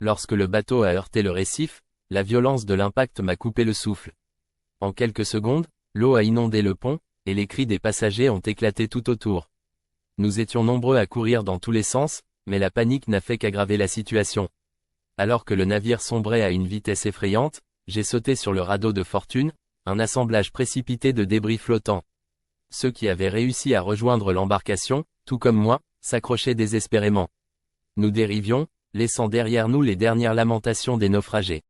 Lorsque le bateau a heurté le récif, la violence de l'impact m'a coupé le souffle. En quelques secondes, l'eau a inondé le pont, et les cris des passagers ont éclaté tout autour. Nous étions nombreux à courir dans tous les sens, mais la panique n'a fait qu'aggraver la situation. Alors que le navire sombrait à une vitesse effrayante, j'ai sauté sur le radeau de fortune, un assemblage précipité de débris flottants. Ceux qui avaient réussi à rejoindre l'embarcation, tout comme moi, s'accrochaient désespérément. Nous dérivions, laissant derrière nous les dernières lamentations des naufragés.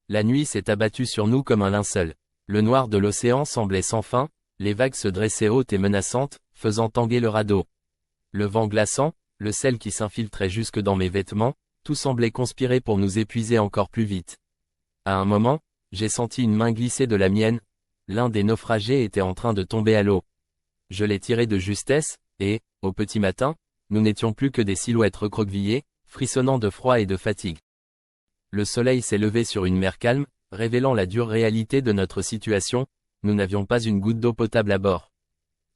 La nuit s'est abattue sur nous comme un linceul. Le noir de l'océan semblait sans fin, les vagues se dressaient hautes et menaçantes, faisant tanguer le radeau. Le vent glaçant, le sel qui s'infiltrait jusque dans mes vêtements, tout semblait conspirer pour nous épuiser encore plus vite. À un moment, j'ai senti une main glisser de la mienne, l'un des naufragés était en train de tomber à l'eau. Je l'ai tiré de justesse, et, au petit matin, nous n'étions plus que des silhouettes recroquevillées, frissonnant de froid et de fatigue. Le soleil s'est levé sur une mer calme, révélant la dure réalité de notre situation, nous n'avions pas une goutte d'eau potable à bord.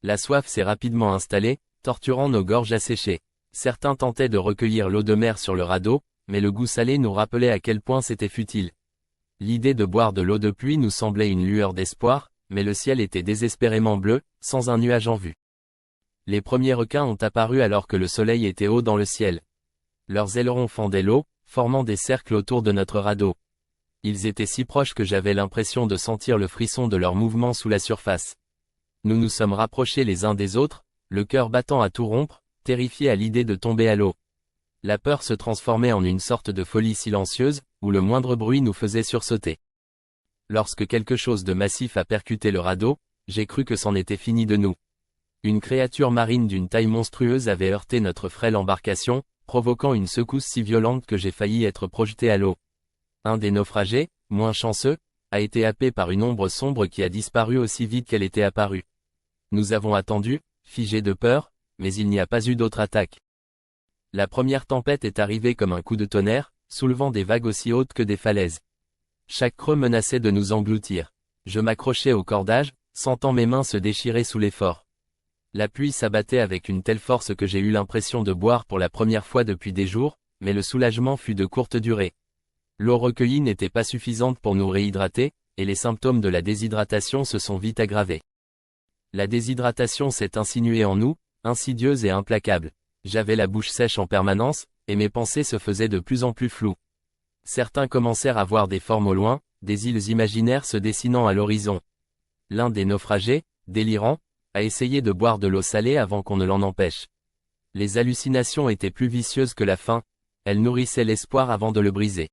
La soif s'est rapidement installée, torturant nos gorges asséchées. Certains tentaient de recueillir l'eau de mer sur le radeau, mais le goût salé nous rappelait à quel point c'était futile. L'idée de boire de l'eau de pluie nous semblait une lueur d'espoir, mais le ciel était désespérément bleu, sans un nuage en vue. Les premiers requins ont apparu alors que le soleil était haut dans le ciel. Leurs ailerons fendaient l'eau, formant des cercles autour de notre radeau. Ils étaient si proches que j'avais l'impression de sentir le frisson de leurs mouvements sous la surface. Nous nous sommes rapprochés les uns des autres, le cœur battant à tout rompre, terrifiés à l'idée de tomber à l'eau. La peur se transformait en une sorte de folie silencieuse, où le moindre bruit nous faisait sursauter. Lorsque quelque chose de massif a percuté le radeau, j'ai cru que c'en était fini de nous. Une créature marine d'une taille monstrueuse avait heurté notre frêle embarcation, provoquant une secousse si violente que j'ai failli être projeté à l'eau. Un des naufragés, moins chanceux, a été happé par une ombre sombre qui a disparu aussi vite qu'elle était apparue. Nous avons attendu, figés de peur, mais il n'y a pas eu d'autre attaque. La première tempête est arrivée comme un coup de tonnerre, soulevant des vagues aussi hautes que des falaises. Chaque creux menaçait de nous engloutir. Je m'accrochais au cordage, sentant mes mains se déchirer sous l'effort. La pluie s'abattait avec une telle force que j'ai eu l'impression de boire pour la première fois depuis des jours, mais le soulagement fut de courte durée. L'eau recueillie n'était pas suffisante pour nous réhydrater, et les symptômes de la déshydratation se sont vite aggravés. La déshydratation s'est insinuée en nous, insidieuse et implacable. J'avais la bouche sèche en permanence, et mes pensées se faisaient de plus en plus floues. Certains commencèrent à voir des formes au loin, des îles imaginaires se dessinant à l'horizon. L'un des naufragés, délirant, a essayé de boire de l'eau salée avant qu'on ne l'en empêche. Les hallucinations étaient plus vicieuses que la faim, elles nourrissaient l'espoir avant de le briser.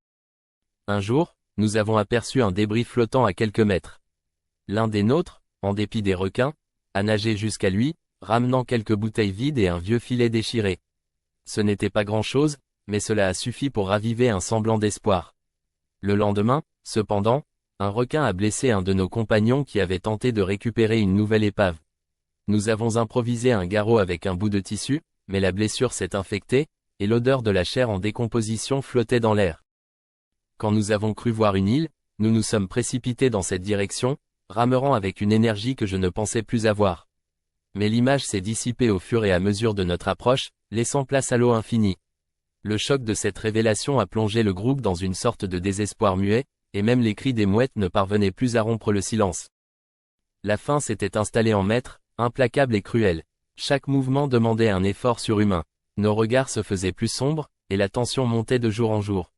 Un jour, nous avons aperçu un débris flottant à quelques mètres. L'un des nôtres, en dépit des requins, a nagé jusqu'à lui, ramenant quelques bouteilles vides et un vieux filet déchiré. Ce n'était pas grand-chose, mais cela a suffi pour raviver un semblant d'espoir. Le lendemain, cependant, un requin a blessé un de nos compagnons qui avait tenté de récupérer une nouvelle épave. Nous avons improvisé un garrot avec un bout de tissu, mais la blessure s'est infectée, et l'odeur de la chair en décomposition flottait dans l'air. Quand nous avons cru voir une île, nous nous sommes précipités dans cette direction, rameuant avec une énergie que je ne pensais plus avoir. Mais l'image s'est dissipée au fur et à mesure de notre approche, laissant place à l'eau infinie. Le choc de cette révélation a plongé le groupe dans une sorte de désespoir muet, et même les cris des mouettes ne parvenaient plus à rompre le silence. La faim s'était installée en maître, implacable et cruel. Chaque mouvement demandait un effort surhumain. Nos regards se faisaient plus sombres, et la tension montait de jour en jour.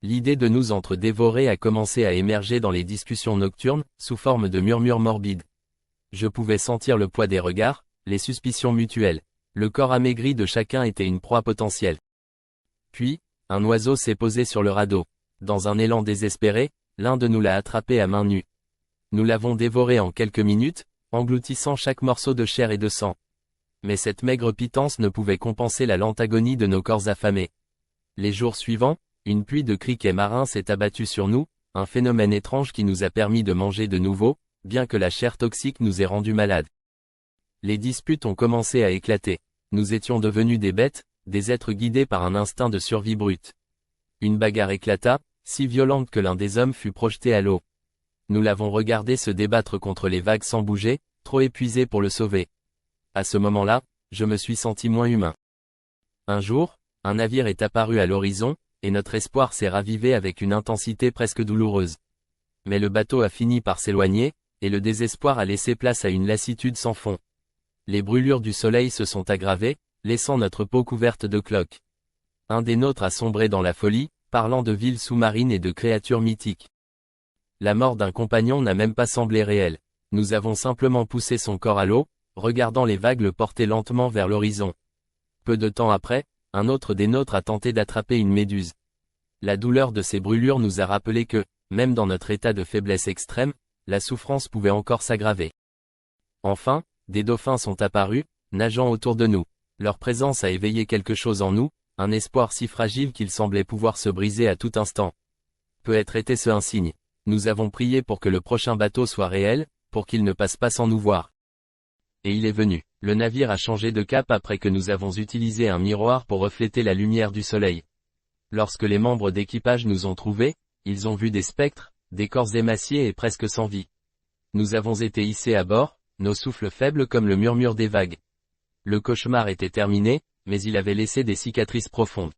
L'idée de nous entre-dévorer a commencé à émerger dans les discussions nocturnes, sous forme de murmures morbides. Je pouvais sentir le poids des regards, les suspicions mutuelles. Le corps amaigri de chacun était une proie potentielle. Puis, un oiseau s'est posé sur le radeau. Dans un élan désespéré, l'un de nous l'a attrapé à main nue. Nous l'avons dévoré en quelques minutes, engloutissant chaque morceau de chair et de sang. Mais cette maigre pitance ne pouvait compenser la lente agonie de nos corps affamés. Les jours suivants, une pluie de criquets marins s'est abattue sur nous, un phénomène étrange qui nous a permis de manger de nouveau, bien que la chair toxique nous ait rendus malades. Les disputes ont commencé à éclater. Nous étions devenus des bêtes, des êtres guidés par un instinct de survie brute. Une bagarre éclata, si violente que l'un des hommes fut projeté à l'eau. Nous l'avons regardé se débattre contre les vagues sans bouger, trop épuisé pour le sauver. À ce moment-là, je me suis senti moins humain. Un jour, un navire est apparu à l'horizon, et notre espoir s'est ravivé avec une intensité presque douloureuse. Mais le bateau a fini par s'éloigner, et le désespoir a laissé place à une lassitude sans fond. Les brûlures du soleil se sont aggravées, laissant notre peau couverte de cloques. Un des nôtres a sombré dans la folie, parlant de villes sous-marines et de créatures mythiques. La mort d'un compagnon n'a même pas semblé réelle. Nous avons simplement poussé son corps à l'eau, regardant les vagues le porter lentement vers l'horizon. Peu de temps après, un autre des nôtres a tenté d'attraper une méduse. La douleur de ces brûlures nous a rappelé que, même dans notre état de faiblesse extrême, la souffrance pouvait encore s'aggraver. Enfin, des dauphins sont apparus, nageant autour de nous. Leur présence a éveillé quelque chose en nous, un espoir si fragile qu'il semblait pouvoir se briser à tout instant. Peut-être était-ce un signe. Nous avons prié pour que le prochain bateau soit réel, pour qu'il ne passe pas sans nous voir. Et il est venu. Le navire a changé de cap après que nous avons utilisé un miroir pour refléter la lumière du soleil. Lorsque les membres d'équipage nous ont trouvés, ils ont vu des spectres, des corps émaciés et presque sans vie. Nous avons été hissés à bord, nos souffles faibles comme le murmure des vagues. Le cauchemar était terminé, mais il avait laissé des cicatrices profondes.